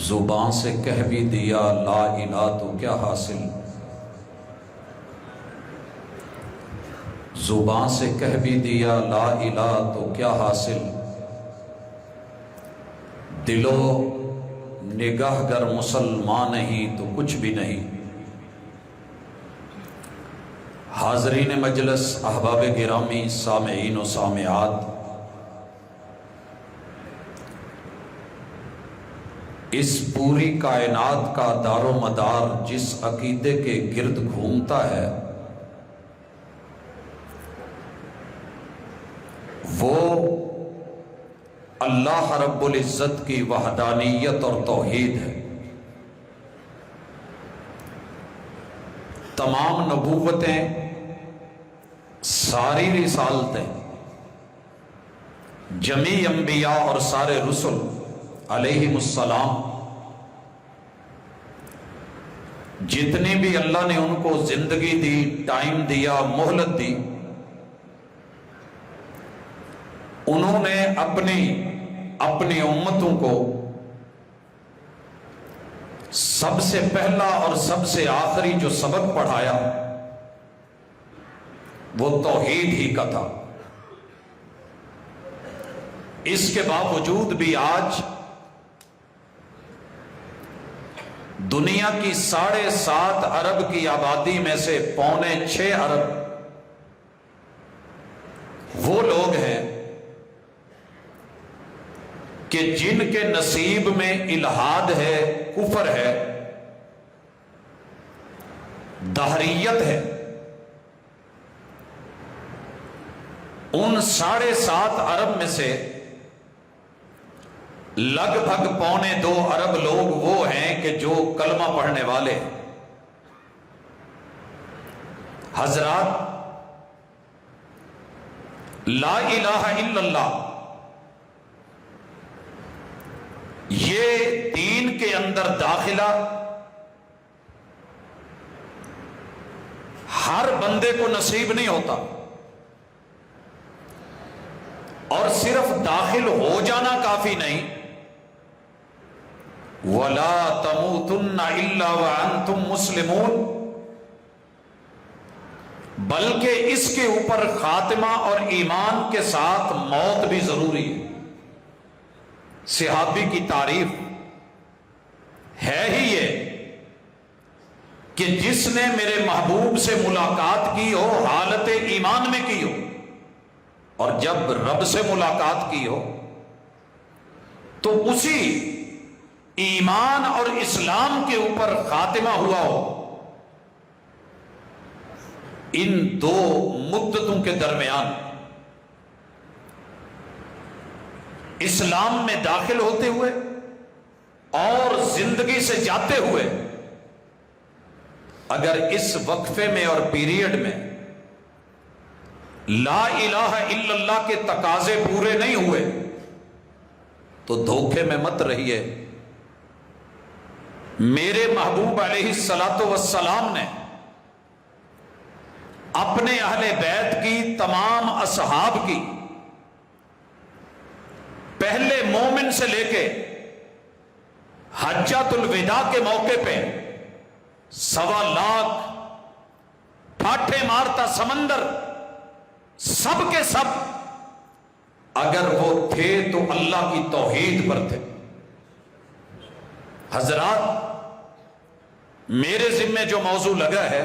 زبان سے کہہ بھی دیا لا الہ تو کیا حاصل، زبان سے کہہ بھی دیا لا الہ تو کیا حاصل، دل و نگاہ گر مسلمان نہیں تو کچھ بھی نہیں۔ حاضرین مجلس، احباب گرامی، سامعین و سامعات، اس پوری کائنات کا دار و مدار جس عقیدے کے گرد گھومتا ہے وہ اللہ رب العزت کی وحدانیت اور توحید ہے۔ تمام نبوتیں، ساری رسالتیں، جمیع انبیاء اور سارے رسل علیہم السلام، جتنی بھی اللہ نے ان کو زندگی دی، ٹائم دیا، مہلت دی، انہوں نے اپنی امتوں کو سب سے پہلا اور سب سے آخری جو سبق پڑھایا وہ توحید ہی کا تھا۔ اس کے باوجود بھی آج دنیا کی 7.5 ارب کی آبادی میں سے 6.25 ارب وہ لوگ ہیں کہ جن کے نصیب میں الحاد ہے، کفر ہے، دہریت ہے۔ ان 7.5 ارب میں سے لگ بھگ 2.25 ارب لوگ وہ ہیں کہ جو کلمہ پڑھنے والے ہیں۔ حضرات، لا الہ الا اللہ یہ دین کے اندر داخلہ ہر بندے کو نصیب نہیں ہوتا، اور صرف داخل ہو جانا کافی نہیں، وَلَا تَمُوتُنَّ إِلَّا وَأَنْتُمْ مُسْلِمُونَ، بلکہ اس کے اوپر خاتمہ اور ایمان کے ساتھ موت بھی ضروری ہے۔ صحابی کی تعریف ہے ہی یہ کہ جس نے میرے محبوب سے ملاقات کی ہو حالت ایمان میں کی ہو، اور جب رب سے ملاقات کی ہو تو اسی ایمان اور اسلام کے اوپر خاتمہ ہوا ہو۔ ان دو مدتوں کے درمیان اسلام میں داخل ہوتے ہوئے اور زندگی سے جاتے ہوئے اگر اس وقفے میں اور پیریڈ میں لا الہ الا اللہ کے تقاضے پورے نہیں ہوئے تو دھوکے میں مت رہیے۔ میرے محبوب علیہ الصلاۃ والسلام نے اپنے اہل بیت کی، تمام اصحاب کی، پہلے مومن سے لے کے حجۃ الوداع کے موقع پہ 1.25 لاکھ ٹھاٹھے مارتا سمندر، سب کے سب اگر وہ تھے تو اللہ کی توحید پر تھے۔ حضرات، میرے ذمے جو موضوع لگا ہے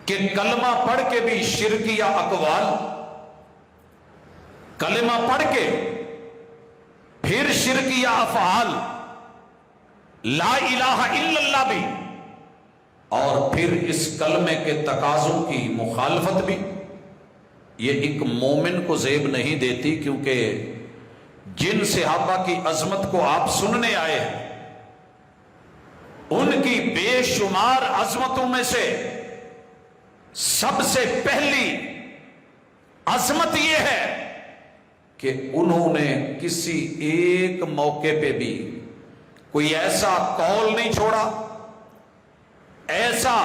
کہ کلمہ پڑھ کے بھی شرکیہ اقوال، کلمہ پڑھ کے پھر شرکیہ افعال، لا الہ الا اللہ بھی، اور پھر اس کلمے کے تقاضوں کی مخالفت بھی، یہ ایک مومن کو زیب نہیں دیتی، کیونکہ جن صحابہ کی عظمت کو آپ سننے آئے ہیں ان کی بے شمار عظمتوں میں سے سب سے پہلی عظمت یہ ہے کہ انہوں نے کسی ایک موقع پہ بھی کوئی ایسا قول نہیں چھوڑا، ایسا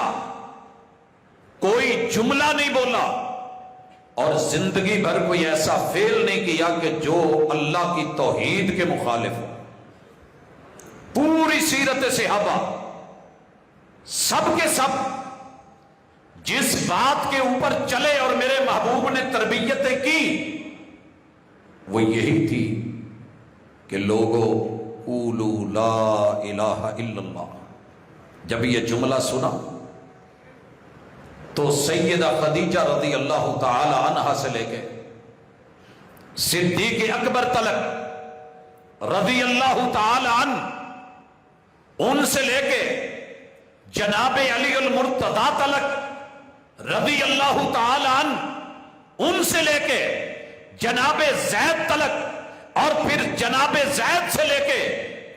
کوئی جملہ نہیں بولا، اور زندگی بھر کوئی ایسا فعل نہیں کیا کہ جو اللہ کی توحید کے مخالف ہو۔ پوری سیرت صحابہ سب کے سب جس بات کے اوپر چلے اور میرے محبوب نے تربیتیں کی وہ یہی تھی کہ لوگوں قولوا لا الہ الا اللہ. جب یہ جملہ سنا تو سیدہ خدیجہ رضی اللہ تعالی عنہا سے لے کے صدیق اکبر تلک رضی اللہ تعالی عنہ، ان سے لے کے جناب علی المرتضی تلک رضی اللہ تعالی عنہ، ان سے لے کے جناب زید تلک، اور پھر جناب زید سے لے کے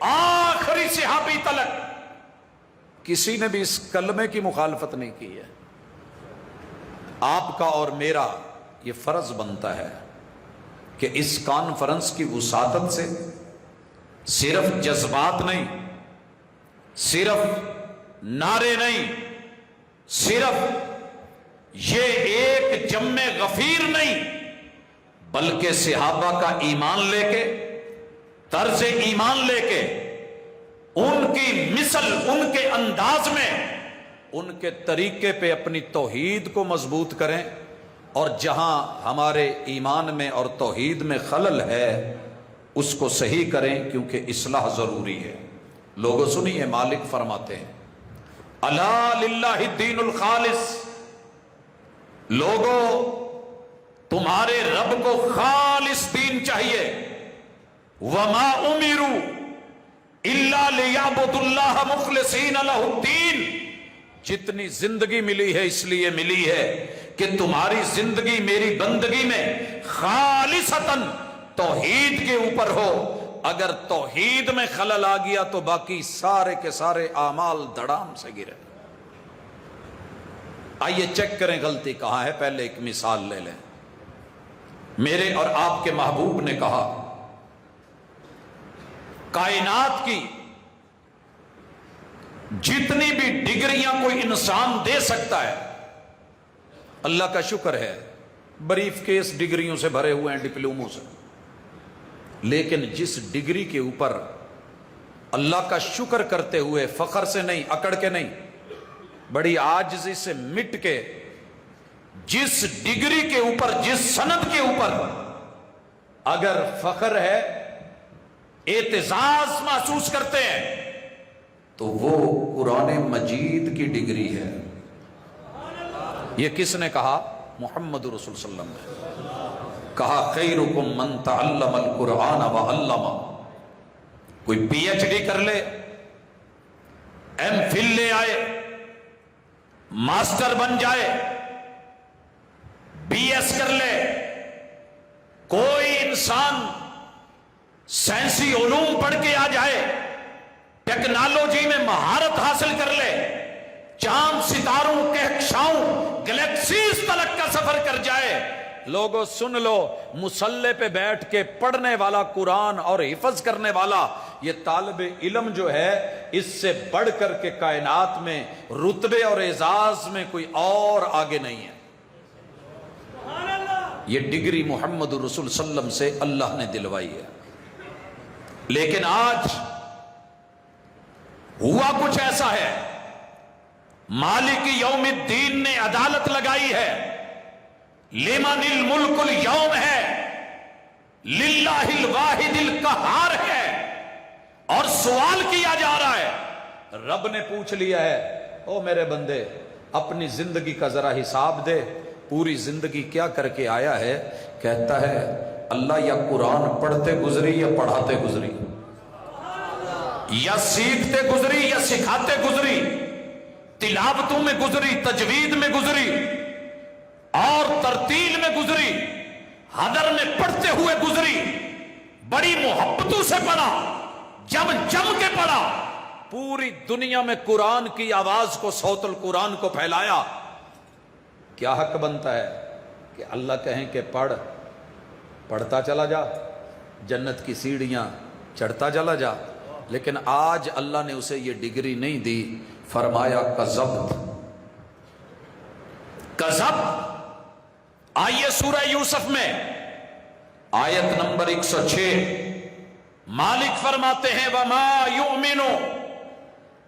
آخری صحابی تلک کسی نے بھی اس کلمے کی مخالفت نہیں کی ہے. آپ کا اور میرا یہ فرض بنتا ہے کہ اس کانفرنس کی وسعت سے صرف جذبات نہیں، صرف نعرے نہیں، صرف یہ ایک جم غفیر نہیں، بلکہ صحابہ کا ایمان لے کے، طرز ایمان لے کے، ان کی مثل، ان کے انداز میں، ان کے طریقے پہ اپنی توحید کو مضبوط کریں، اور جہاں ہمارے ایمان میں اور توحید میں خلل ہے اس کو صحیح کریں، کیونکہ اصلاح ضروری ہے. لوگوں سنیے، مالک فرماتے ہیں الا للہ الدین الخالص، لوگوں تمہارے رب کو خالص دین چاہیے. وما امروا الا لیعبدوا اللہ مخلصین لہ الدین، جتنی زندگی ملی ہے اس لیے ملی ہے کہ تمہاری زندگی میری بندگی میں خالصتاً توحید کے اوپر ہو. اگر توحید میں خلل آ گیا تو باقی سارے کے سارے اعمال دھڑام سے گرے. آئیے چیک کریں غلطی کہاں ہے. پہلے ایک مثال لے لیں. میرے اور آپ کے محبوب نے کہا کائنات کی جتنی بھی ڈگریاں کوئی انسان دے سکتا ہے، اللہ کا شکر ہے بریف کیس ڈگریوں سے بھرے ہوئے ہیں، ڈپلوموں سے، لیکن جس ڈگری کے اوپر اللہ کا شکر کرتے ہوئے، فخر سے نہیں، اکڑ کے نہیں، بڑی عاجزی سے مٹ کے، جس ڈگری کے اوپر، جس سند کے اوپر اگر فخر ہے، اعتزاز محسوس کرتے ہیں، تو وہ قرآن مجید کی ڈگری ہے. یہ کس نے کہا؟ محمد رسول صلی اللہ علیہ وسلم نے کہا خیرکم من تعلم القرآن وعلمہ. کوئی پی ایچ ڈی کر لے، ایم فل لے آئے، ماسٹر بن جائے، بی ایس کر لے، کوئی انسان سائنسی علوم پڑھ کے آ جائے، ٹیکنالوجی میں مہارت حاصل کر لے، چاند ستاروں، کہکشاؤں، گلیکسیز تلک کا سفر کر جائے، لوگوں سن لو، مصلے پہ بیٹھ کے پڑھنے والا قرآن اور حفظ کرنے والا یہ طالب علم جو ہے، اس سے بڑھ کر کے کائنات میں رتبے اور اعزاز میں کوئی اور آگے نہیں ہے. یہ ڈگری محمد رسول صلی اللہ علیہ وسلم سے اللہ نے دلوائی ہے. لیکن آج ہوا کچھ ایسا ہے، مالک یوم الدین نے عدالت لگائی ہے، لمن الملک اليوم ہے، للہ الواحد القہار ہے، اور سوال کیا جا رہا ہے. رب نے پوچھ لیا ہے، او میرے بندے اپنی زندگی کا ذرا حساب دے، پوری زندگی کیا کر کے آیا ہے؟ کہتا ہے اللہ یا قرآن پڑھتے گزری یا پڑھاتے گزری، یا سیکھتے گزری یا سکھاتے گزری، تلاوتوں میں گزری، تجوید میں گزری، اور ترتیل میں گزری، حدر میں پڑھتے ہوئے گزری، بڑی محبتوں سے پڑھا، جم کے پڑھا، پوری دنیا میں قرآن کی آواز کو، صوت القرآن کو پھیلایا. کیا حق بنتا ہے کہ اللہ کہیں کہ پڑھتا چلا جا، جنت کی سیڑھیاں چڑھتا چلا جا؟ لیکن آج اللہ نے اسے یہ ڈگری نہیں دی. فرمایا کذبت. آئیے سورہ یوسف میں آیت نمبر 106 مالک فرماتے ہیں وما یؤمنو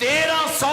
1300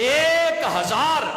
1000,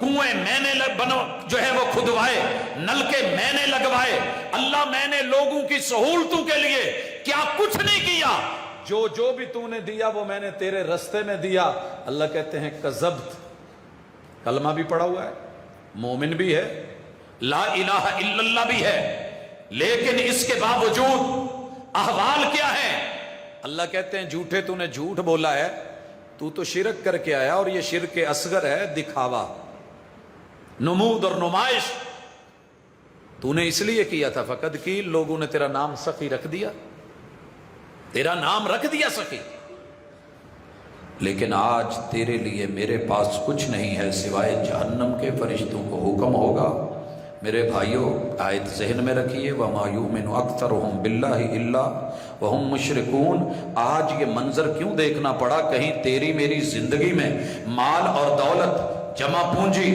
کنویں میں نے جو ہے وہ کھدوائے، نلکے میں نے لگوائے، اللہ میں نے لوگوں کی سہولتوں کے لیے کیا کچھ نہیں کیا، جو بھی تو نے دیا وہ میں نے تیرے رستے میں دیا۔ اللہ کہتے ہیں کذبت، کلمہ بھی پڑھا ہوا ہے، مومن بھی ہے، لا الہ الا اللہ بھی ہے، لیکن اس کے باوجود احوال کیا ہے؟ اللہ کہتے ہیں جھوٹے تو نے جھوٹ بولا ہے، تو شرک کر کے آیا، اور یہ شرک اصغر ہے، دکھاوا، نمود اور نمائش تو نے اس لیے کیا تھا، فقط کی لوگوں نے تیرا نام سخی رکھ دیا، تیرا نام رکھ دیا سخی، لیکن آج تیرے لیے میرے پاس کچھ نہیں ہے سوائے جہنم کے فرشتوں کو حکم ہوگا۔ میرے بھائیوں آیت ذہن میں رکھیے، وَمَا يُؤْمِنُ أَكْثَرُهُمْ بِاللَّهِ إِلَّا وَهُمْ مُشْرِكُونَ۔ آج یہ منظر کیوں دیکھنا پڑا؟ کہیں تیری میری زندگی میں مال اور دولت، جمع پونجی،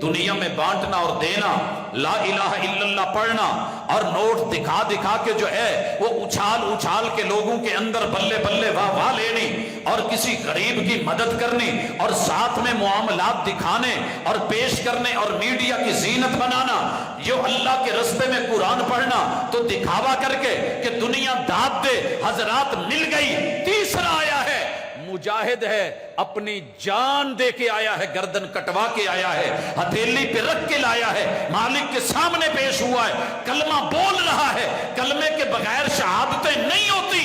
دنیا میں بانٹنا اور دینا، لا الہ الا اللہ پڑھنا، اور نوٹ دکھا دکھا کے جو ہے وہ اچھال اچھال کے لوگوں کے اندر بلے بلے واہ واہ لینی، اور کسی غریب کی مدد کرنی، اور ساتھ میں معاملات دکھانے اور پیش کرنے، اور میڈیا کی زینت بنانا، جو اللہ کے رستے میں قرآن پڑھنا تو دکھاوا کر کے کہ دنیا داد دے، حضرات مل گئی۔ تیسرا آیا ہے مجاہد ہے، اپنی جان دے کے آیا ہے، گردن کٹوا کے آیا ہے، ہتھیلی پہ رکھ کے لایا ہے، مالک کے سامنے پیش ہوا ہے، کلمہ بول رہا ہے، کلمے کے بغیر شہادتیں نہیں ہوتی،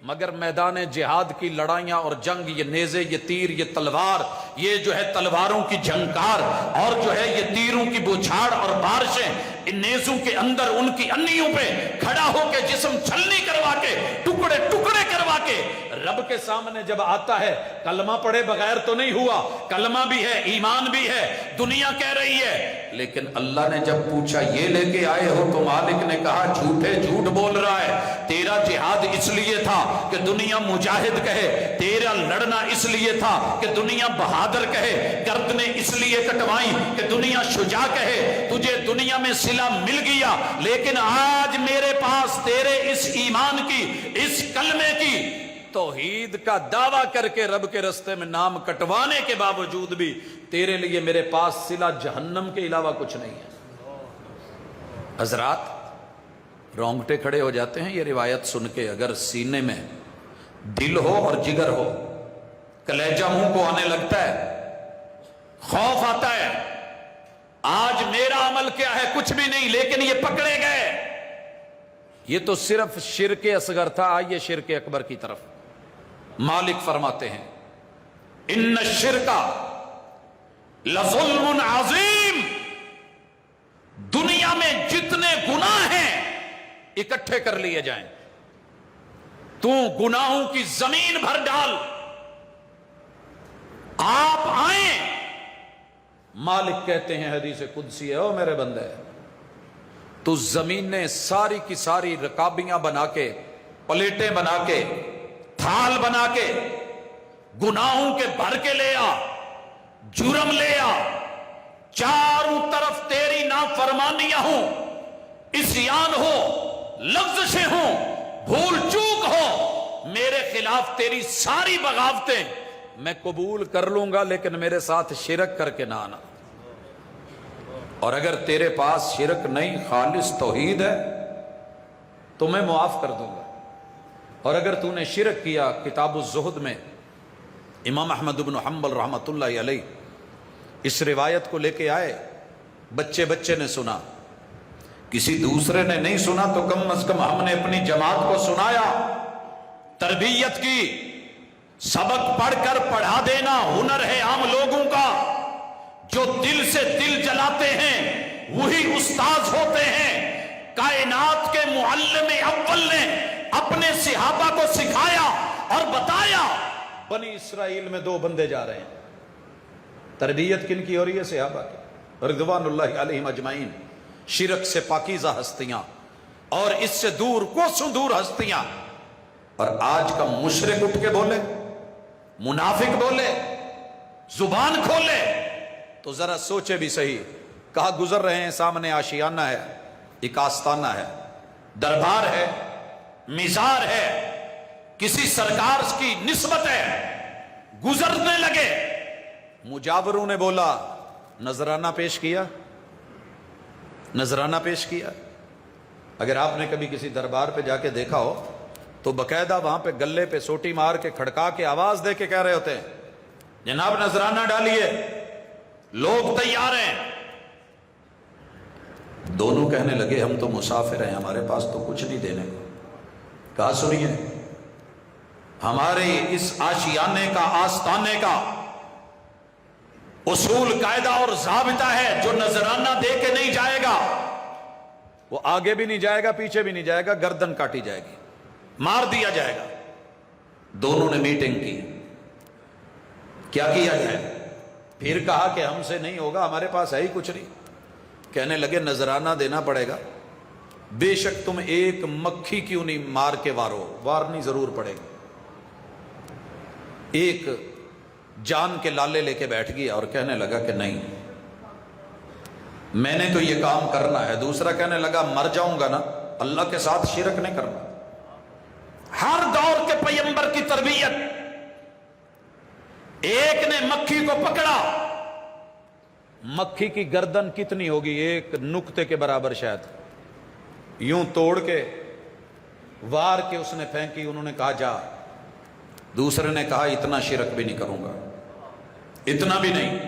مگر میدان جہاد کی لڑائیاں اور جنگ، یہ نیزے، یہ تیر، یہ تلوار، یہ جو ہے تلواروں کی جھنکار، اور جو ہے یہ تیروں کی بوچھاڑ اور بارشیں، ان نیزوں کے اندر ان کی انیوں پہ کھڑا ہو کے جسم چھلنی کروا کے، ٹکڑے ٹکڑے کروا کے رب کے سامنے جب آتا ہے، کلمہ پڑھے بغیر تو نہیں ہوا، کلمہ بھی ہے، ایمان بھی ہے، دنیا کہہ رہی ہے، لیکن اللہ نے جب پوچھا یہ لے کے آئے ہو تو مالک نے کہا جھوٹے جھوٹ بول رہا ہے، تیرا جہاد اس لیے تھا کہ دنیا مجاہد کہے، تیرا لڑنا اس لیے تھا کہ دنیا بہادر کہے، گردنیں اس لیے کٹوائیں کہ دنیا شجاع کہے، تجھے دنیا میں صلہ مل گیا، لیکن آج میرے پاس تیرے اس ایمان کی، اس کلمے کی، توحید کا دعویٰ کر کے رب کے رستے میں نام کٹوانے کے باوجود بھی تیرے لیے میرے پاس صلہ جہنم کے علاوہ کچھ نہیں ہے۔ حضرات رونگٹے کھڑے ہو جاتے ہیں یہ روایت سن کے، اگر سینے میں دل ہو اور جگر ہو، کلیجہ منہ کو آنے لگتا ہے، خوف آتا ہے، آج میرا عمل کیا ہے؟ کچھ بھی نہیں، لیکن یہ پکڑے گئے۔ یہ تو صرف شرک اصغر تھا، آئیے شرک اکبر کی طرف۔ مالک فرماتے ہیں ان الشرک لظلم عظیم، دنیا میں جتنے گناہ ہیں اکٹھے کر لیے جائیں، تو گناہوں کی زمین بھر ڈال، آپ آئیں۔ مالک کہتے ہیں حدیث قدسی ہے، او میرے بندے، تو زمینیں ساری کی ساری رکابیاں بنا کے، پلیٹیں بنا کے، تھال بنا کے، گناہوں کے بھر کے لے آ، جرم لے آ، چاروں طرف تیری نافرمانیاں ہوں، عصیان ہو، لغزشیں ہوں، بھول چوک ہو، میرے خلاف تیری ساری بغاوتیں میں قبول کر لوں گا، لیکن میرے ساتھ شرک کر کے نہ آنا، اور اگر تیرے پاس شرک نہیں، خالص توحید ہے تو میں معاف کر دوں گا، اور اگر تو نے شرک کیا، کتاب الزہد میں امام احمد بن حنبل رحمۃ اللہ علیہ اس روایت کو لے کے آئے، بچے بچے نے سنا، کسی دوسرے نے نہیں سنا تو کم از کم ہم نے اپنی جماعت کو سنایا، تربیت کی، سبق پڑھ کر پڑھا دینا ہنر ہے عام لوگوں کا، جو دل سے دل جلاتے ہیں وہی استاذ ہوتے ہیں۔ کائنات کے معلم اول نے اپنے صحابہ کو سکھایا اور بتایا، بنی اسرائیل میں 2 بندے جا رہے ہیں، تربیت کن کی ہو رہی ہے؟ صحابہ کی رضوان اللہ علیہم اجمعین، شرک سے پاکیزہ ہستیاں اور اس سے دور کوسوں دور ہستیاں، اور آج کا مشرک اٹھ کے بولے، منافق بولے، زبان کھولے تو ذرا سوچے بھی صحیح، کہاں گزر رہے ہیں؟ سامنے آشیانہ ہے، ایک آستانہ ہے، دربار ہے، مزار ہے، کسی سرکار کی نسبت ہے، گزرنے لگے، مجاوروں نے بولا نذرانہ پیش کیا؟ نذرانہ پیش کیا؟ اگر آپ نے کبھی کسی دربار پہ جا کے دیکھا ہو تو باقاعدہ وہاں پہ گلے پہ سوٹی مار کے کھڑکا کے آواز دے کے کہہ رہے ہوتے ہیں جناب نذرانہ ڈالیے، لوگ تیار ہیں۔ دونوں کہنے لگے ہم تو مسافر ہیں، ہمارے پاس تو کچھ نہیں دینے کو۔ کہا سنیے، ہمارے اس آشیانے کا، آستانے کا اصول، قاعدہ اور ضابطہ ہے، جو نذرانہ دے کے نہیں جائے گا وہ آگے بھی نہیں جائے گا، پیچھے بھی نہیں جائے گا، گردن کاٹی جائے گی، مار دیا جائے گا۔ دونوں نے میٹنگ کی، کیا کیا جائے؟ پھر کہا کہ ہم سے نہیں ہوگا، ہمارے پاس ہے ہی کچھ نہیں۔ کہنے لگے نذرانہ دینا پڑے گا، بے شک تم ایک مکھی کیوں نہیں مار کے وارنی ضرور پڑے گی۔ ایک جان کے لالے لے کے بیٹھ گیا اور کہنے لگا کہ نہیں، میں نے تو یہ کام کرنا ہے۔ دوسرا کہنے لگا مر جاؤں گا نا، اللہ کے ساتھ شرک نہیں کرنا۔ ہر دور کے پیغمبر کی تربیت، ایک نے مکھی کو پکڑا، مکھی کی گردن کتنی ہوگی؟ ایک نقطے کے برابر شاید، یوں توڑ کے وار کے اس نے پھینکی۔ انہوں نے کہا جا۔ دوسرے نے کہا اتنا شرک بھی نہیں کروں گا، اتنا بھی نہیں۔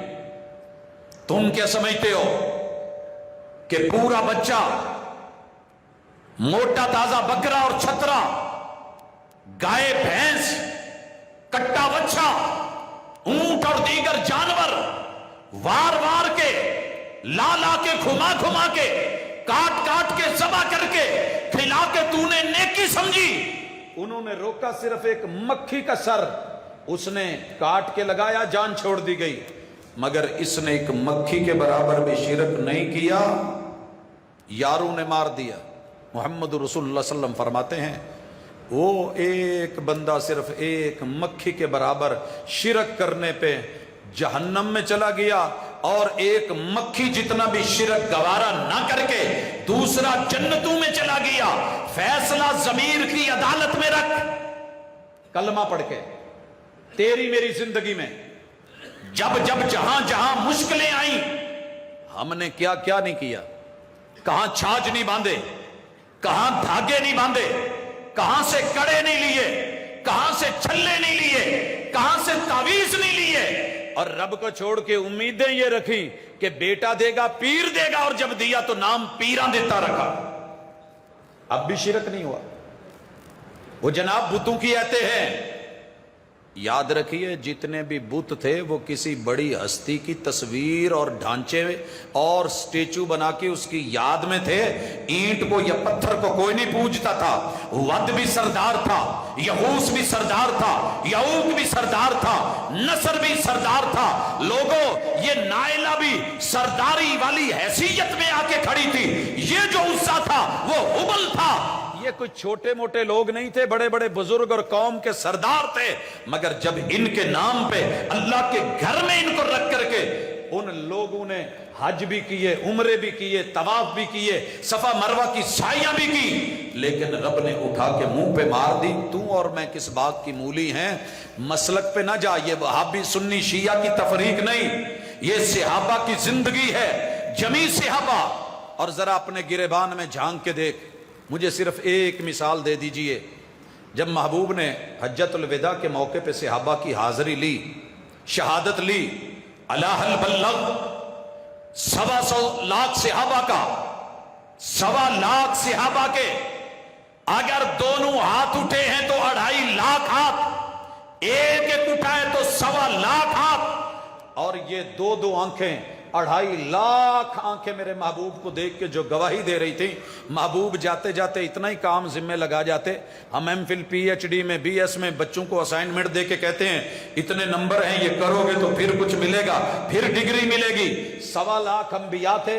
تم کیا سمجھتے ہو کہ پورا بچہ، موٹا تازہ بکرا اور چھترا، گائے بھینس، کٹا بچہ، اونٹ اور دیگر جانور وار وار کے، لا لا کے، گھما گھما کے، کاٹ کاٹ کے، ذبح کر کے کھلا کے تو نے نیکی سمجھی؟ انہوں نے روکا صرف ایک مکھی کا سر، اس نے کاٹ کے لگایا، جان چھوڑ دی گئی، مگر اس نے ایک مکھی کے برابر بھی شرک نہیں کیا، یاروں نے مار دیا۔ محمد رسول اللہ صلی اللہ علیہ وسلم فرماتے ہیں وہ ایک بندہ صرف ایک مکھی کے برابر شرک کرنے پہ جہنم میں چلا گیا، اور ایک مکھی جتنا بھی شرک گوارا نہ کر کے دوسرا جنتوں میں چلا گیا۔ فیصلہ ضمیر کی عدالت میں رکھ، کلمہ پڑھ کے تیری میری زندگی میں جب جب جہاں جہاں مشکلیں آئیں، ہم نے کیا کیا نہیں کیا، کہاں چھاج نہیں باندھے، کہاں دھاگے نہیں باندھے، کہاں سے کڑے نہیں لیے، کہاں سے چھلے نہیں لیے، کہاں سے تعویذ نہیں لیے، اور رب کو چھوڑ کے امیدیں یہ رکھی کہ بیٹا دے گا، پیر دے گا، اور جب دیا تو نام پیراں دیتا رکھا۔ اب بھی شرک نہیں ہوا۔ وہ جناب بتوں کی آتے ہیں، یاد رکھیے جتنے بھی بت تھے وہ کسی بڑی ہستی کی تصویر اور ڈھانچے اور سٹیچو بنا کے اس کی یاد میں تھے۔ اینٹ کو یا پتھر کو کوئی نہیں پوجتا تھا۔ ود بھی سردار تھا، یہوس بھی سردار تھا، یعوق بھی سردار تھا، نصر بھی سردار تھا۔ لوگوں، یہ نائلہ بھی سرداری والی حیثیت میں آ کے کھڑی تھی۔ یہ جو عزا تھا وہ حبل تھا۔ یہ کوئی چھوٹے موٹے لوگ نہیں تھے، بڑے بڑے بزرگ اور قوم کے سردار تھے، مگر جب ان کے نام پہ اللہ کے گھر میں ان کو رکھ کر کے ان لوگوں نے حج بھی کیے، عمرے بھی کیے، طواف بھی کیے، صفا مروہ کی سعیاں بھی کی، لیکن رب نے اٹھا کے منہ پہ مار دی۔ تو اور میں کس بات کی مولی ہیں؟ مسلک پہ نہ جا، یہ وہابی سنی شیعہ کی تفریق نہیں، یہ صحابہ کی زندگی ہے، جمی صحابہ۔ اور ذرا اپنے گریبان میں جھانک کے دیکھ، مجھے صرف ایک مثال دے دیجئے۔ جب محبوب نے حجۃ الوداع کے موقع پہ صحابہ کی حاضری لی، شہادت لی، اللہ البلغ، 125 لاکھ صحابہ کا، 1.25 لاکھ صحابہ کے اگر دونوں ہاتھ اٹھے ہیں تو 2.5 لاکھ ہاتھ، ایک ایک اٹھائے تو 1.25 لاکھ ہاتھ، اور یہ دو آنکھیں، 2.5 لاکھ آنکھیں میرے محبوب کو دیکھ کے جو گواہی دے رہی تھی۔ محبوب جاتے جاتے اتنا ہی کام ذمہ لگا جاتے۔ ہم M Phil P H D میں بی ایس میں بچوں کو اسائنمنٹ دے کے کہتے ہیں اتنے نمبر ہیں، یہ کرو گے تو پھر کچھ ملے گا، پھر ڈگری ملے گی۔ 1.25 لاکھ انبیاء تھے۔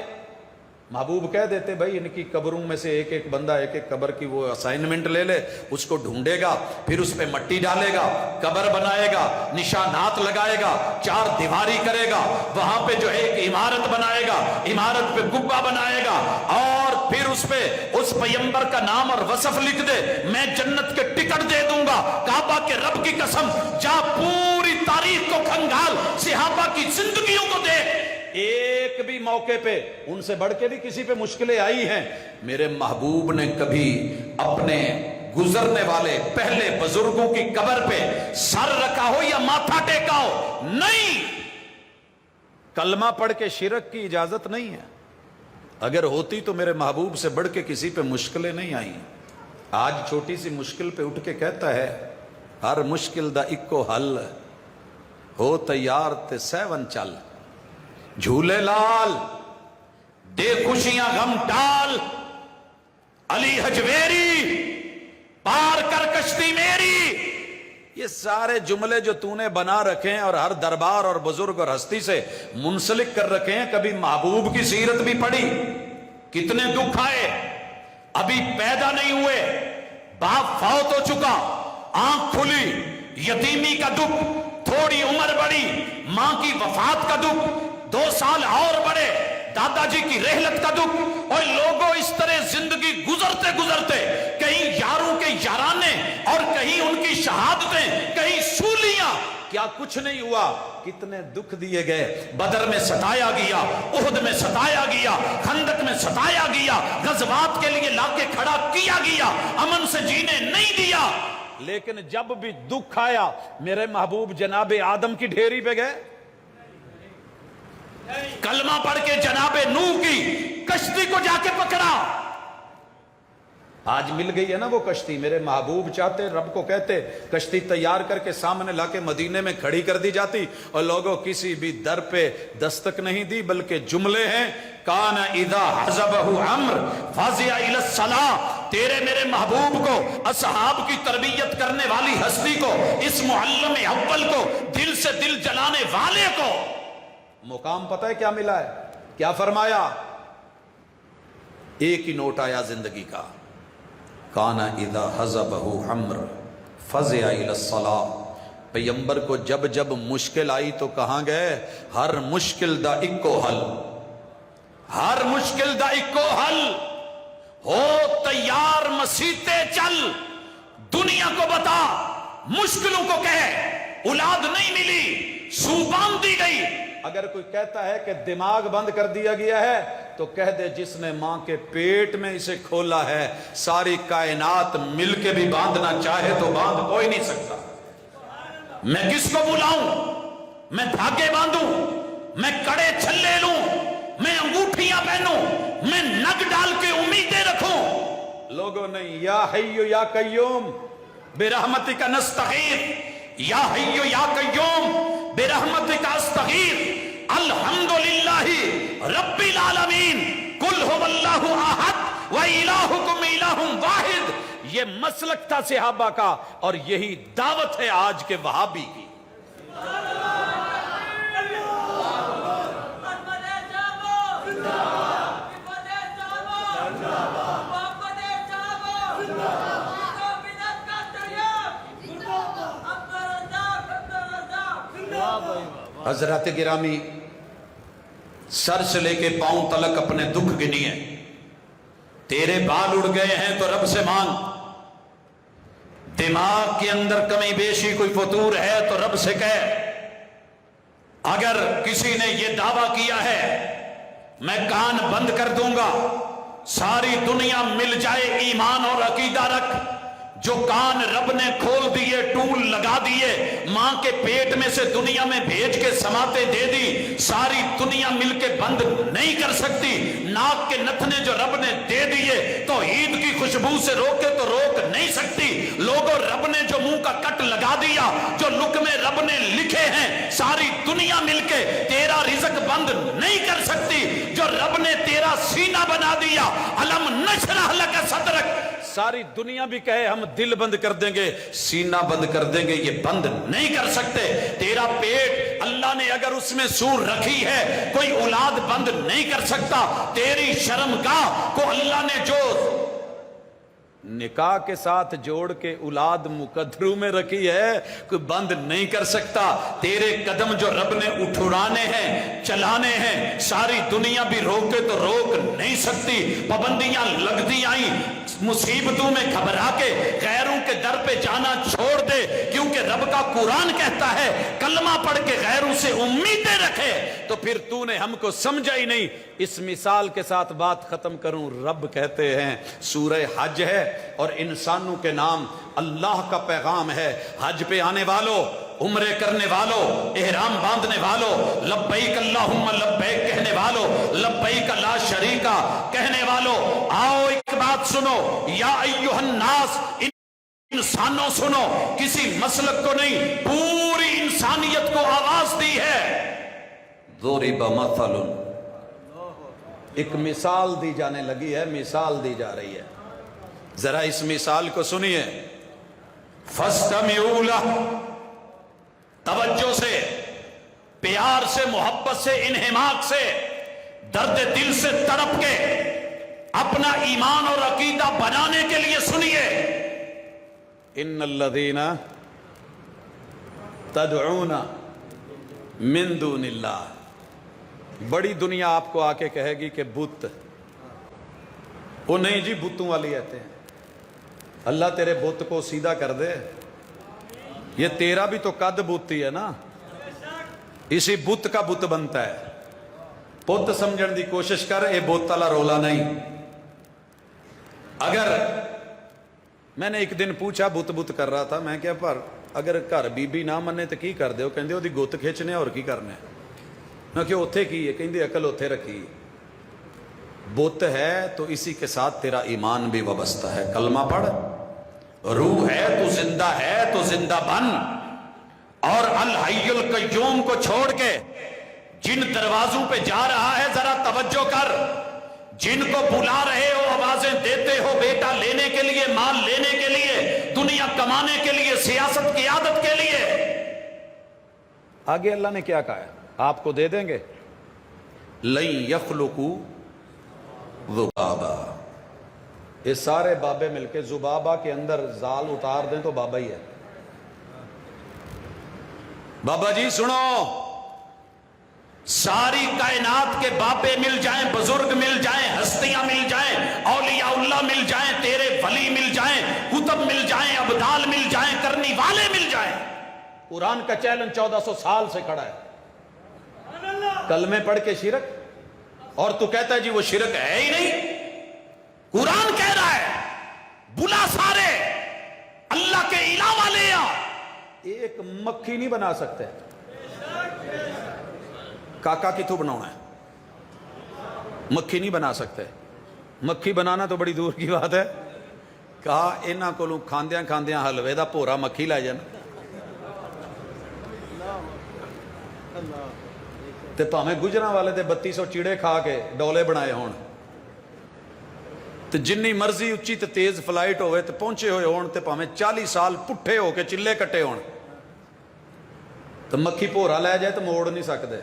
محبوب کہہ دیتے بھائی ان کی قبروں میں سے ایک ایک بندہ ایک ایک قبر کی وہ اسائنمنٹ لے لے، اس کو ڈھونڈے گا، پھر اس پہ مٹی ڈالے گا، قبر بنائے گا، نشانات لگائے گا، 4 دیواری کرے گا، وہاں پہ جو ہے ایک عمارت بنائے گا، عمارت پہ گبا بنائے گا، اور پھر اس پہ اس پیغمبر کا نام اور وصف لکھ دے، میں جنت کے ٹکٹ دے دوں گا۔ کعبہ کے رب کی قسم، جا پوری تاریخ کو کھنگال، صحابہ کی زندگیوں کو دیکھ، ایک بھی موقع پہ ان سے بڑھ کے بھی کسی پہ مشکلیں آئی ہیں، میرے محبوب نے کبھی اپنے گزرنے والے پہلے بزرگوں کی قبر پہ سر رکھا ہو یا ماتھا ٹیکا ہو؟ نہیں۔ کلمہ پڑھ کے شرک کی اجازت نہیں ہے، اگر ہوتی تو میرے محبوب سے بڑھ کے کسی پہ مشکلیں نہیں آئیں۔ آج چھوٹی سی مشکل پہ اٹھ کے کہتا ہے ہر مشکل دا اکو حل، ہو تیار تے سیون چل، جھولے لال دے خوشیاں غم ٹال، علی حجویری پار کر کشتی میری۔ یہ سارے جملے جو تو نے بنا رکھے ہیں اور ہر دربار اور بزرگ اور ہستی سے منسلک کر رکھے ہیں، کبھی محبوب کی سیرت بھی پڑھی؟ کتنے دکھ آئے، ابھی پیدا نہیں ہوئے، باپ فوت ہو چکا، آنکھ کھلی، یتیمی کا دکھ، تھوڑی عمر بڑی، ماں کی وفات کا دکھ، 2 سال اور بڑے، دادا جی کی رحلت کا دکھ، اور لوگوں اس طرح زندگی گزرتے گزرتے کہیں یاروں کے یارانے اور کہیں ان کی شہادتیں، کہیں سولیاں، کیا کچھ نہیں ہوا؟ کتنے دکھ دیے گئے، بدر میں ستایا گیا، احد میں ستایا گیا، خندق میں ستایا گیا، غزوات کے لیے لا کے کھڑا کیا گیا، امن سے جینے نہیں دیا، لیکن جب بھی دکھ آیا میرے محبوب جناب آدم کی ڈھیری پہ گئے، کلمہ پڑھ کے جناب نوح کی کشتی کو جا کے پکڑا۔ آج مل گئی ہے نا وہ کشتی، میرے محبوب چاہتے رب کو کہتے کشتی تیار کر کے سامنے لا کے مدینے میں کھڑی کر دی جاتی، اور لوگوں کسی بھی در پہ دستک نہیں دی، بلکہ جملے ہیں کان اذا حزبہ امر فزع الی الصلاۃ، تیرے میرے محبوب کو، اصحاب کی تربیت کرنے والی ہستی کو، اس معلم اول کو، دل سے دل جلانے والے کو مقام پتہ ہے کیا ملا ہے؟ کیا فرمایا؟ ایک ہی نوٹ آیا زندگی کا، کانا اذا حزبہ امر فزع الی الصلاۃ۔ پیغمبر کو جب جب مشکل آئی تو کہاں گئے؟ ہر مشکل دا اکو حل، ہر مشکل دا اکو حل، ہو تیار مسیتے چل، دنیا کو بتا، مشکلوں کو کہے اولاد نہیں ملی، سو باندھ دی گئی۔ اگر کوئی کہتا ہے کہ دماغ بند کر دیا گیا ہے تو کہہ دے جس نے ماں کے پیٹ میں اسے کھولا ہے، ساری کائنات مل کے بھی باندھنا چاہے تو باندھ کوئی نہیں سکتا۔ میں کس کو بلاؤں؟ میں دھاگے باندھوں، میں کڑے چھلے لوں، میں انگوٹھیاں پہنوں، میں نگ ڈال کے امیدیں رکھوں؟ لوگوں نہیں، یا حی یا قیوم برحمتک نستغیث، یا حی یا قیوم برحمتک استغیث، الحمدللہ رب العالمین، قل هو اللہ احد و الہکم الہ واحد۔ یہ مسلک تھا صحابہ کا، اور یہی دعوت ہے آج کے وہابی کی۔ حضرات گرامی، سر سے لے کے پاؤں تلک اپنے دکھ گنیے، تیرے بال اڑ گئے ہیں تو رب سے مانگ، دماغ کے اندر کمی بیشی کوئی فطور ہے تو رب سے کہہ، اگر کسی نے یہ دعویٰ کیا ہے میں کان بند کر دوں گا، ساری دنیا مل جائے ایمان اور عقیدہ رکھ، جو کان رب نے کھول دیے، ٹول لگا دیے، ماں کے پیٹ میں سے دنیا میں بھیج کے سماتے دے دی، ساری دنیا مل کے بند نہیں کر سکتی۔ ناک کے نتنے جو رب نے دے دیے تو عید کی خوشبو سے روکے تو روک نہیں سکتی۔ لوگوں، رب نے جو منہ کا کٹ لگا دیا، جو لقمے رب نے لکھے ہیں، ساری دنیا مل کے تیرا رزق بند نہیں کر سکتی۔ جو رب نے تیرا سینہ بنا دیا، علم نشرح لک صدرک، ساری دنیا بھی کہے ہم دل بند کر دیں گے، سینہ بند کر دیں گے، یہ بند نہیں کر سکتے۔ تیرا پیٹ اللہ نے اگر اس میں سور رکھی ہے، کوئی اولاد بند نہیں کر سکتا۔ تیری شرمگاہ کو اللہ نے جو نکاح کے ساتھ جوڑ کے اولاد مقدروں میں رکھی ہے، کوئی بند نہیں کر سکتا۔ تیرے قدم جو رب نے اٹھانے ہیں، چلانے ہیں، ساری دنیا بھی روکے تو روک نہیں سکتی۔ پابندیاں لگتی آئیں، مصیبتوں میں گھبرا کے غیروں کے در پہ جانا چھوڑ دے، کیونکہ رب کا قرآن کہتا ہے کلمہ پڑھ کے غیروں سے امیدیں رکھے۔ تو پھر تو نے ہم کو سمجھا ہی نہیں۔ اس مثال کے ساتھ بات ختم کروں۔ رب کہتے ہیں، سورہ حج ہے اور انسانوں کے نام اللہ کا پیغام ہے۔ حج پہ آنے والوں، عمرے کرنے والوں، احرام باندھنے والوں، لبیک اللہم لبیک کہنے والوں، لبیک لا شریکہ کہنے والوں، آؤ ایک بات سنو، یا ایہا الناس، انسانوں سنو، کسی مسلک کو نہیں، پوری انسانیت کو آواز دی ہے۔ ضرب مثل، ایک مثال دی جانے لگی ہے، مثال دی جا رہی ہے، ذرا اس مثال کو سنیے۔ فَاسْتَمِعُوا لَهُ، توجہ سے، پیار سے، محبت سے، انہماک سے، درد دل سے تڑپ کے اپنا ایمان اور عقیدہ بنانے کے لیے سنیے۔ ان الذین تدعون من دون اللہ، بڑی دنیا آپ کو آ کے کہے گی کہ بت، وہ نہیں جی بتوں والی آتے ہیں، اللہ تیرے بت کو سیدھا کر دے، یہ تیرا بھی تو قد بت ہی ہے نا، اسی بت کا بت بنتا ہے۔ بت سمجھن دی کوشش کر، اے بت والا رولا نہیں۔ اگر میں نے ایک دن پوچھا، بت کر رہا تھا، میں کیا پر اگر گھر بی بی نہ منے تو کی کر دے؟ وہ کہندے وہ دی گت کھچنے اور کی کرنے؟ میں کہ اوتھے کی ہے؟ کہندے عقل اوتھے رکھی۔ بت ہے تو اسی کے ساتھ تیرا ایمان بھی وابستہ ہے۔ کلمہ پڑھ، روح ہے تو زندہ ہے تو زندہ بن، اور الحی القیوم کو چھوڑ کے جن دروازوں پہ جا رہا ہے ذرا توجہ کر، جن کو بلا رہے ہو، آوازیں دیتے ہو بیٹا لینے کے لیے، مال لینے کے لیے، دنیا کمانے کے لیے، سیاست کی عادت کے لیے، آگے اللہ نے کیا کہا ہے؟ آپ کو دے دیں گے۔ لن یخلقوا ذبابا، یہ سارے بابے مل کے ذبابہ کے اندر زال اتار دیں تو بابا ہی ہے۔ بابا جی سنو، ساری کائنات کے بابے مل جائیں، بزرگ مل جائیں، ہستیاں مل جائیں، اولیاء اللہ مل جائیں، تیرے ولی مل جائیں، کتب مل جائیں، ابدال مل جائیں، کرنی والے مل جائیں، قرآن کا چیلنج 1400 سال سے کھڑا ہے۔ کلمے پڑھ کے شرک، اور تو کہتا ہے جی وہ شرک ہے ہی نہیں۔ قرآن کہہ رہا ہے بلا سارے اللہ کے علاوہ لے آ، ایک مکھی نہیں بنا سکتے۔ کاکا کتوں بنانا ہے؟ مکھی نہیں بنا سکتے۔ مکھی بنانا تو بڑی دور کی بات ہے۔ کہا انہاں کو کھاندیاں کھاندیاں حلوے دا پورا مکھی لے جانا تے پاویں گجراں والے دے 3200 چیڑے کھا کے ڈولے بنائے ہون، تے جنی مرضی اچھی تے تیز فلائٹ ہوئے تے پہنچے ہوئے ہون، تے پاویں 40 سال پٹھے ہو کے چلے کٹے ہون، تو مکھی پورا لے جائے تو موڑ نہیں سکتے۔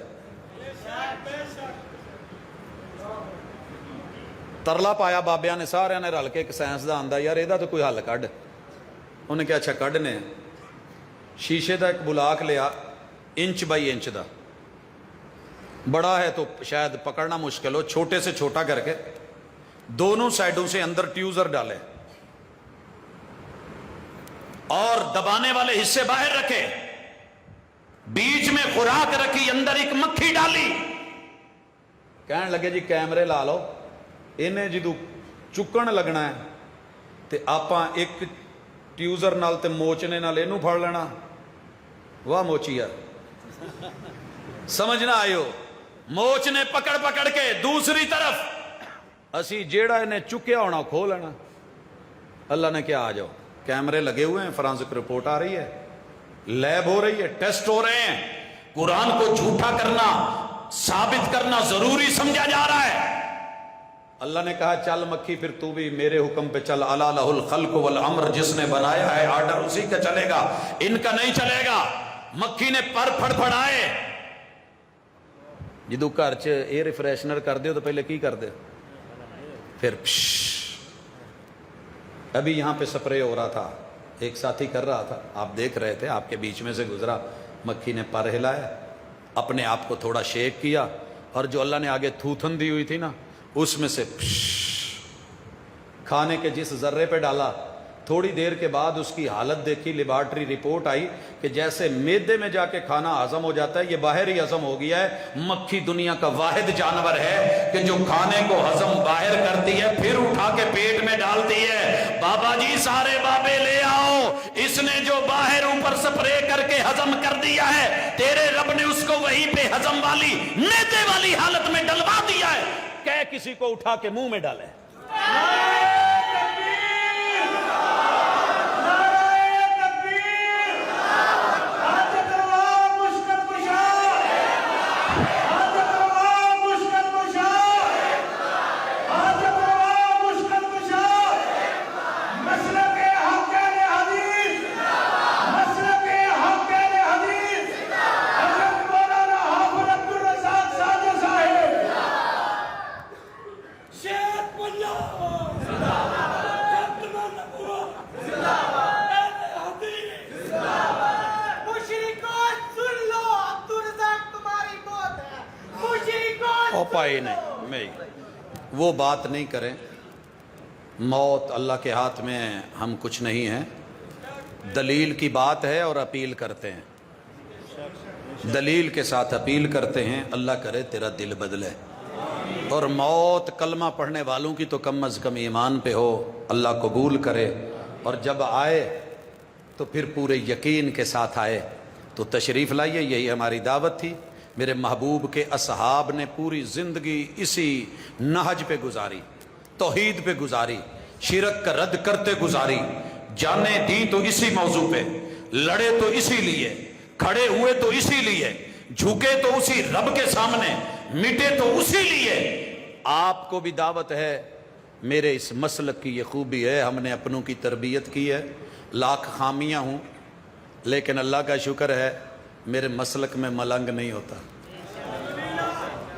ترلا پایا بابیاں نے، سارے نے رل کے، ایک سائنس دا آندا یار ایدہ تو کوئی حل کڈ۔ انہیں کہا اچھا کڈنے، شیشے دا ایک بلاک لیا، انچ بائی انچ دا، بڑا ہے تو شاید پکڑنا مشکل ہو، چھوٹے سے چھوٹا کر کے دونوں سائڈوں سے اندر ٹیوزر ڈالے اور دبانے والے حصے باہر رکھے، بیچ میں خوراک رکھی، اندر ایک مکھی ڈالی۔ کہنے لگے جی کیمرے لا لو، انہیں جدو چکن لگنا ہے تے آپاں ایک ٹیوزر نال تے موچنے نال اینوں پھڑ لینا۔ واہ موچی یار، سمجھنا آئیو، موچ نے پکڑ پکڑ کے دوسری طرف اسی جیڑا انہیں چکیا ہونا کھو لینا۔ اللہ نے کیا، آ جاؤ، کیمرے لگے ہوئے ہیں، فرانسک رپورٹ آ رہی ہے، لیب ہو رہی ہے، ٹیسٹ ہو رہے ہیں، قرآن کو جھوٹا کرنا، ثابت کرنا ضروری سمجھا جا رہا ہے۔ اللہ نے کہا چل مکھی پھر تو بھی میرے حکم پہ چل، الا لہ الخلق والامر، جس نے بنایا ہے آرڈر اسی کا چلے گا، ان کا نہیں چلے گا۔ مکھی نے پر پھڑ پھڑائے، جدو گھر چ ایئر فریشنر کر دیو تو پہلے کی کر دے، پھر ابھی یہاں پہ سپرے ہو رہا تھا، ایک ساتھی کر رہا تھا، آپ دیکھ رہے تھے، آپ کے بیچ میں سے گزرا، مکھی نے پر ہلایا، اپنے آپ کو تھوڑا شیک کیا، اور جو اللہ نے آگے تھوتھن دی ہوئی تھی نا، اس میں سے کھانے کے جس ذرے پہ ڈالا، تھوڑی دیر کے بعد اس کی حالت دیکھی، لیبارٹری رپورٹ آئی کہ جیسے معدے میں جا کے کھانا ہضم ہو جاتا ہے، یہ باہر ہی ہضم ہو گیا ہے۔ مکھی دنیا کا واحد جانور ہے کہ جو کھانے کو ہضم باہر کرتی ہے پھر اٹھا کے پیٹ میں ڈالتی ہے۔ بابا جی سارے بابے لے آؤ، اس نے جو باہر اوپر سپرے کر کے ہضم کر دیا ہے، تیرے رب نے اس کو وہیں پہ ہضم والی معدے والی حالت میں ڈلوا دیا ہے، کہ کسی کو اٹھا کے منہ میں ڈالے۔ پائے نہیں، میں وہ بات نہیں کریں، موت اللہ کے ہاتھ میں ہے، ہم کچھ نہیں ہیں۔ دلیل کی بات ہے اور اپیل کرتے ہیں، دلیل کے ساتھ اپیل کرتے ہیں، اللہ کرے تیرا دل بدلے، اور موت کلمہ پڑھنے والوں کی تو کم از کم ایمان پہ ہو، اللہ قبول کرے، اور جب آئے تو پھر پورے یقین کے ساتھ آئے۔ تو تشریف لائیے، یہی ہماری دعوت تھی۔ میرے محبوب کے اصحاب نے پوری زندگی اسی نہج پہ گزاری، توحید پہ گزاری، شرک کا رد کرتے گزاری، جانیں دی تو اسی موضوع پہ، لڑے تو اسی لیے، کھڑے ہوئے تو اسی لیے، جھکے تو اسی رب کے سامنے، مٹے تو اسی لیے۔ آپ کو بھی دعوت ہے، میرے اس مسلک کی یہ خوبی ہے، ہم نے اپنوں کی تربیت کی ہے، لاکھ خامیاں ہوں، لیکن اللہ کا شکر ہے میرے مسلک میں ملنگ نہیں ہوتا،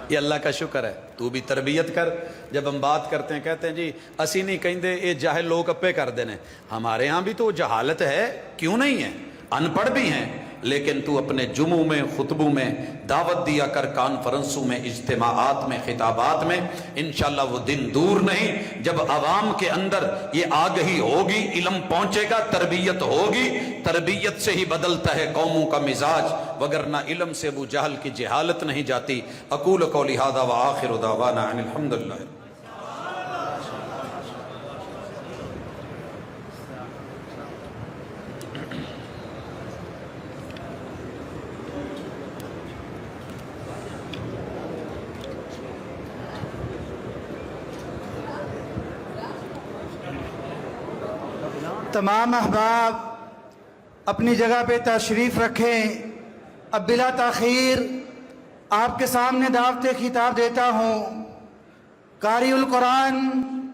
یہ اللہ کا شکر ہے۔ تو بھی تربیت کر۔ جب ہم بات کرتے ہیں کہتے ہیں جی اسی نہیں کہیں دے اے جاہل لوگ اپے کر دینے، ہمارے ہاں بھی تو جہالت ہے، کیوں نہیں ہے، ان پڑھ بھی ہیں، لیکن تو اپنے جمعوں میں، خطبوں میں دعوت دیا کر، کانفرنسوں میں، اجتماعات میں، خطابات میں۔ انشاءاللہ وہ دن دور نہیں جب عوام کے اندر یہ آگہی ہوگی، علم پہنچے گا، تربیت ہوگی، تربیت سے ہی بدلتا ہے قوموں کا مزاج، وگرنہ علم سے ابو جہل کی جہالت نہیں جاتی۔ اقول قولی ھذا وآخر دعوانا ان الحمدللہ۔ تمام احباب اپنی جگہ پہ تشریف رکھیں۔ اب بلا تاخیر آپ کے سامنے دعوت خطاب دیتا ہوں۔ قاری القرآن